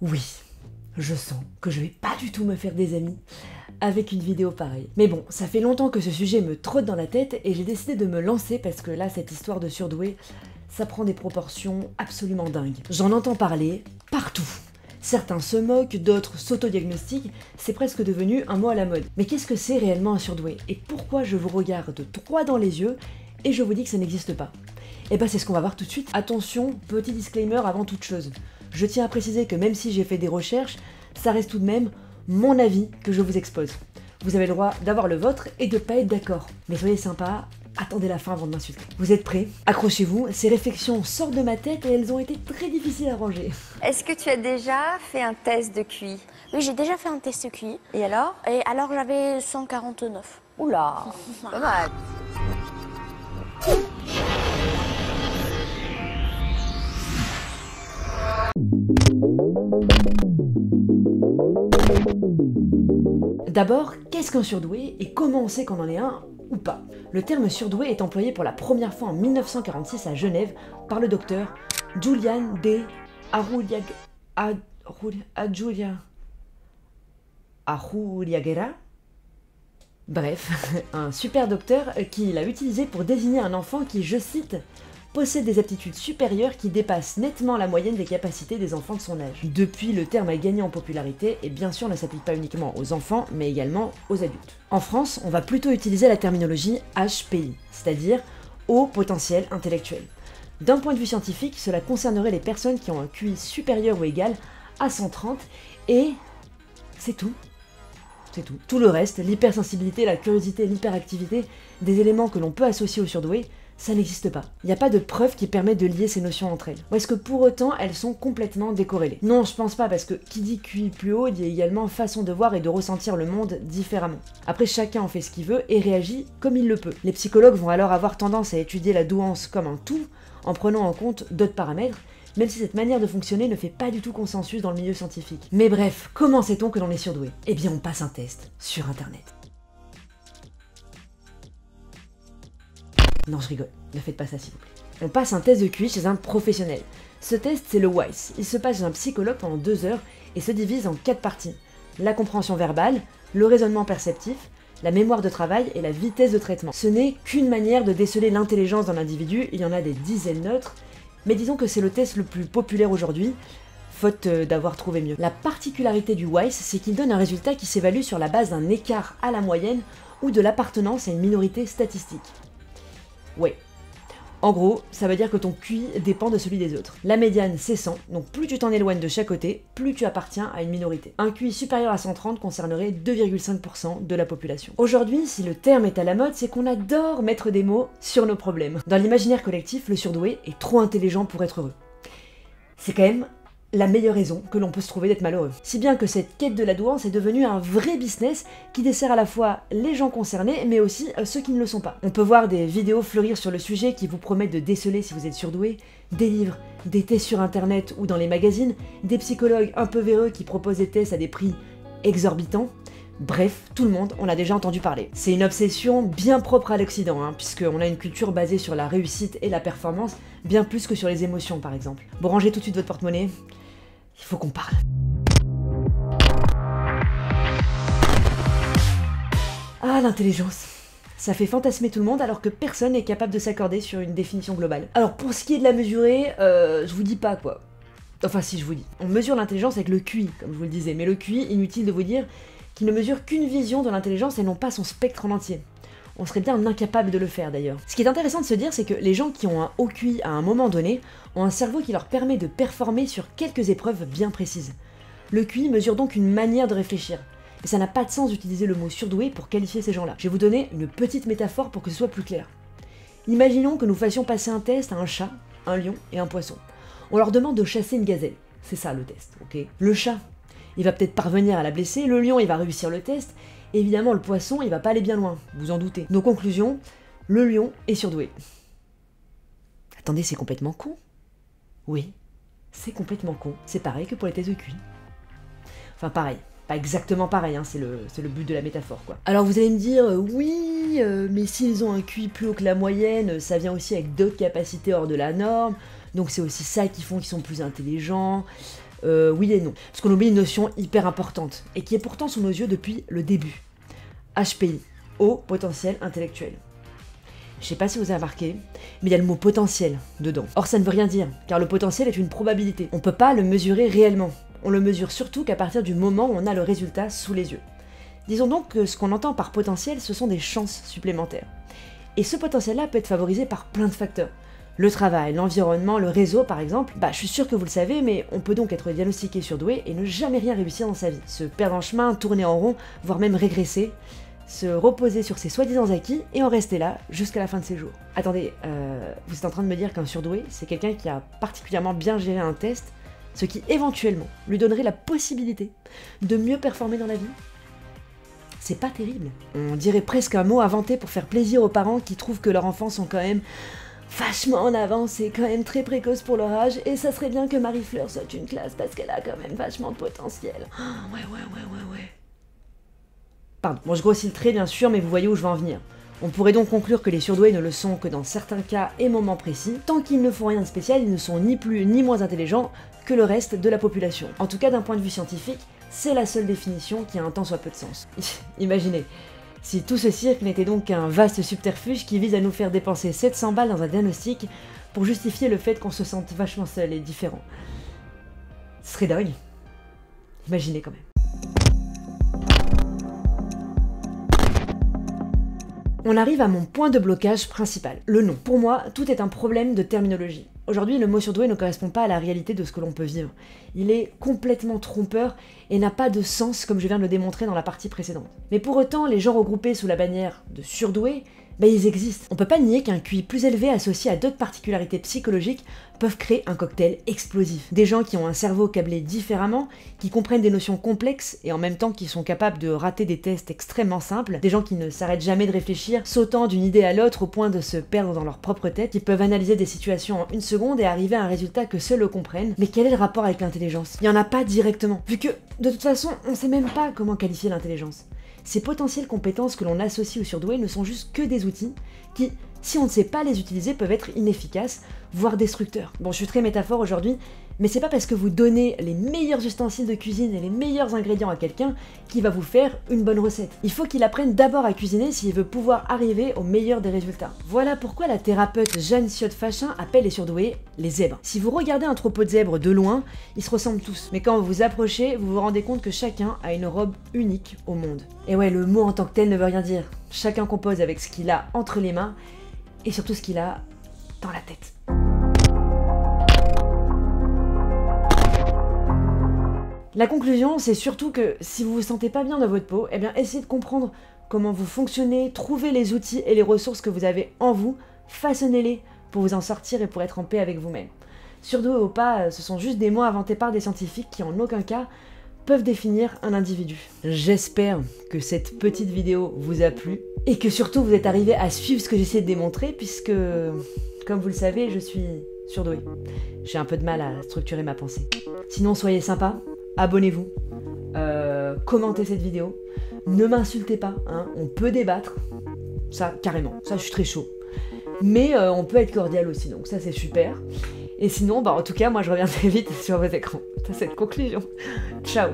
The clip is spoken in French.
Oui, je sens que je vais pas du tout me faire des amis avec une vidéo pareille. Mais bon, ça fait longtemps que ce sujet me trotte dans la tête et j'ai décidé de me lancer parce que là, cette histoire de surdoué, ça prend des proportions absolument dingues. J'en entends parler partout. Certains se moquent, d'autres s'autodiagnostiquent, c'est presque devenu un mot à la mode. Mais qu'est-ce que c'est réellement un surdoué? Et pourquoi je vous regarde droit dans les yeux et je vous dis que ça n'existe pas? Et bah c'est ce qu'on va voir tout de suite. Attention, petit disclaimer avant toute chose. Je tiens à préciser que même si j'ai fait des recherches, ça reste tout de même mon avis que je vous expose. Vous avez le droit d'avoir le vôtre et de pas être d'accord. Mais soyez sympa, attendez la fin avant de m'insulter. Vous êtes prêts? Accrochez-vous, ces réflexions sortent de ma tête et elles ont été très difficiles à ranger. Est-ce que tu as déjà fait un test de QI? Oui, j'ai déjà fait un test QI. Et alors? Et alors j'avais 149. Oula, pas mal. D'abord, qu'est-ce qu'un surdoué et comment on sait qu'on en est un ou pas? Le terme surdoué est employé pour la première fois en 1946 à Genève par le docteur Julian de Arruliaguera. Bref, un super docteur qui l'a utilisé pour désigner un enfant qui, je cite, possède des aptitudes supérieures qui dépassent nettement la moyenne des capacités des enfants de son âge. Depuis, le terme a gagné en popularité et bien sûr ne s'applique pas uniquement aux enfants, mais également aux adultes. En France, on va plutôt utiliser la terminologie HPI, c'est-à-dire haut potentiel intellectuel. D'un point de vue scientifique, cela concernerait les personnes qui ont un QI supérieur ou égal à 130 et c'est tout. C'est tout. Tout le reste, l'hypersensibilité, la curiosité, l'hyperactivité, des éléments que l'on peut associer au surdoué, ça n'existe pas. Il n'y a pas de preuve qui permet de lier ces notions entre elles. Ou est-ce que pour autant, elles sont complètement décorrélées? Non, je pense pas, parce que qui dit QI plus haut, dit également façon de voir et de ressentir le monde différemment. Après, chacun en fait ce qu'il veut et réagit comme il le peut. Les psychologues vont alors avoir tendance à étudier la douance comme un tout, en prenant en compte d'autres paramètres, même si cette manière de fonctionner ne fait pas du tout consensus dans le milieu scientifique. Mais bref, comment sait-on que l'on est surdoué? Eh bien, on passe un test sur internet. Non, je rigole, ne faites pas ça s'il vous plaît. On passe un test de QI chez un professionnel. Ce test, c'est le WISE. Il se passe chez un psychologue pendant 2 heures et se divise en 4 parties. La compréhension verbale, le raisonnement perceptif, la mémoire de travail et la vitesse de traitement. Ce n'est qu'une manière de déceler l'intelligence d'un individu, il y en a des dizaines d'autres, mais disons que c'est le test le plus populaire aujourd'hui, faute d'avoir trouvé mieux. La particularité du WISE, c'est qu'il donne un résultat qui s'évalue sur la base d'un écart à la moyenne ou de l'appartenance à une minorité statistique. Ouais. En gros, ça veut dire que ton QI dépend de celui des autres. La médiane, c'est 100, donc plus tu t'en éloignes de chaque côté, plus tu appartiens à une minorité. Un QI supérieur à 130 concernerait 2,5% de la population. Aujourd'hui, si le terme est à la mode, c'est qu'on adore mettre des mots sur nos problèmes. Dans l'imaginaire collectif, le surdoué est trop intelligent pour être heureux. C'est quand même la meilleure raison que l'on peut se trouver d'être malheureux. Si bien que cette quête de la douance est devenue un vrai business qui dessert à la fois les gens concernés, mais aussi ceux qui ne le sont pas. On peut voir des vidéos fleurir sur le sujet qui vous promettent de déceler si vous êtes surdoué, des livres, des tests sur internet ou dans les magazines, des psychologues un peu véreux qui proposent des tests à des prix exorbitants. Bref, tout le monde en a déjà entendu parler. C'est une obsession bien propre à l'Occident, puisqu'on a une culture basée sur la réussite et la performance, bien plus que sur les émotions par exemple. Bon, rangez tout de suite votre porte-monnaie, il faut qu'on parle. Ah, l'intelligence. Ça fait fantasmer tout le monde alors que personne n'est capable de s'accorder sur une définition globale. Alors pour ce qui est de la mesurer, je vous dis pas quoi. Enfin si, je vous dis. On mesure l'intelligence avec le QI, comme je vous le disais, mais le QI, inutile de vous dire qu'il ne mesure qu'une vision de l'intelligence et non pas son spectre en entier. On serait bien incapable de le faire d'ailleurs. Ce qui est intéressant de se dire, c'est que les gens qui ont un haut QI à un moment donné ont un cerveau qui leur permet de performer sur quelques épreuves bien précises. Le QI mesure donc une manière de réfléchir. Mais ça n'a pas de sens d'utiliser le mot surdoué pour qualifier ces gens-là. Je vais vous donner une petite métaphore pour que ce soit plus clair. Imaginons que nous fassions passer un test à un chat, un lion et un poisson. On leur demande de chasser une gazelle. C'est ça le test, ok? Le chat, il va peut-être parvenir à la blesser, le lion, il va réussir le test, et évidemment le poisson, il va pas aller bien loin, vous en doutez. Nos conclusions, le lion est surdoué. Attendez, c'est complètement con. Oui, c'est complètement con. C'est pareil que pour les tests de QI. Enfin pareil, pas exactement pareil, c'est le but de la métaphore quoi. Alors vous allez me dire, oui, mais s'ils ont un QI plus haut que la moyenne, ça vient aussi avec d'autres capacités hors de la norme, donc c'est aussi ça qui font qu'ils sont plus intelligents. Oui et non. Parce qu'on oublie une notion hyper importante, et qui est pourtant sous nos yeux depuis le début. HPI, haut potentiel intellectuel. Je sais pas si vous avez remarqué, mais il y a le mot potentiel dedans. Or ça ne veut rien dire, car le potentiel est une probabilité. On peut pas le mesurer réellement. On le mesure surtout qu'à partir du moment où on a le résultat sous les yeux. Disons donc que ce qu'on entend par potentiel, ce sont des chances supplémentaires. Et ce potentiel-là peut être favorisé par plein de facteurs. Le travail, l'environnement, le réseau par exemple. Je suis sûr que vous le savez, mais on peut donc être diagnostiqué surdoué et ne jamais rien réussir dans sa vie. Se perdre en chemin, tourner en rond, voire même régresser. Se reposer sur ses soi-disant acquis et en rester là jusqu'à la fin de ses jours. Attendez, vous êtes en train de me dire qu'un surdoué, c'est quelqu'un qui a particulièrement bien géré un test, ce qui éventuellement lui donnerait la possibilité de mieux performer dans la vie? C'est pas terrible. On dirait presque un mot inventé pour faire plaisir aux parents qui trouvent que leurs enfants sont quand même vachement en avance et quand même très précoces pour leur âge, et ça serait bien que Marie-Fleur soit une classe parce qu'elle a quand même vachement de potentiel. Ouais. Pardon, bon je grossis le trait bien sûr, mais vous voyez où je veux en venir. On pourrait donc conclure que les surdoués ne le sont que dans certains cas et moments précis. Tant qu'ils ne font rien de spécial, ils ne sont ni plus ni moins intelligents que le reste de la population. En tout cas d'un point de vue scientifique, c'est la seule définition qui a un tant soit peu de sens. Imaginez, si tout ce cirque n'était donc qu'un vaste subterfuge qui vise à nous faire dépenser 700 balles dans un diagnostic pour justifier le fait qu'on se sente vachement seul et différent. Ce serait dingue. Imaginez quand même. On arrive à mon point de blocage principal, le nom. Pour moi, tout est un problème de terminologie. Aujourd'hui, le mot surdoué ne correspond pas à la réalité de ce que l'on peut vivre. Il est complètement trompeur et n'a pas de sens comme je viens de le démontrer dans la partie précédente. Mais pour autant, les gens regroupés sous la bannière de surdoué, ils existent. On peut pas nier qu'un QI plus élevé associé à d'autres particularités psychologiques peuvent créer un cocktail explosif. Des gens qui ont un cerveau câblé différemment, qui comprennent des notions complexes et en même temps qui sont capables de rater des tests extrêmement simples, des gens qui ne s'arrêtent jamais de réfléchir, sautant d'une idée à l'autre au point de se perdre dans leur propre tête, qui peuvent analyser des situations en une seconde et arriver à un résultat que seuls eux comprennent. Mais quel est le rapport avec l'intelligence? Il y en a pas directement, vu que de toute façon, on sait même pas comment qualifier l'intelligence. Ces potentielles compétences que l'on associe aux surdoués ne sont juste que des outils qui, si on ne sait pas les utiliser, peuvent être inefficaces, voire destructeurs. Bon, je suis très métaphore aujourd'hui, mais c'est pas parce que vous donnez les meilleurs ustensiles de cuisine et les meilleurs ingrédients à quelqu'un qui va vous faire une bonne recette. Il faut qu'il apprenne d'abord à cuisiner s'il veut pouvoir arriver au meilleur des résultats. Voilà pourquoi la thérapeute Jeanne Siot-Fachin appelle les surdoués les zèbres. Si vous regardez un troupeau de zèbres de loin, ils se ressemblent tous. Mais quand vous vous approchez, vous vous rendez compte que chacun a une robe unique au monde. Et ouais, le mot en tant que tel ne veut rien dire. Chacun compose avec ce qu'il a entre les mains et surtout ce qu'il a dans la tête. La conclusion, c'est surtout que si vous vous sentez pas bien dans votre peau, essayez de comprendre comment vous fonctionnez, trouvez les outils et les ressources que vous avez en vous, façonnez-les pour vous en sortir et pour être en paix avec vous-même. Surdoué ou pas, ce sont juste des mots inventés par des scientifiques qui en aucun cas peuvent définir un individu. J'espère que cette petite vidéo vous a plu et que surtout vous êtes arrivé à suivre ce que j'essaie de démontrer puisque, comme vous le savez, je suis surdoué. J'ai un peu de mal à structurer ma pensée. Sinon, soyez sympa. Abonnez-vous, commentez cette vidéo, ne m'insultez pas, hein, on peut débattre, ça carrément, ça je suis très chaud, mais on peut être cordial aussi, donc ça c'est super, et sinon, en tout cas, moi je reviens très vite sur vos écrans, c'est cette conclusion, ciao.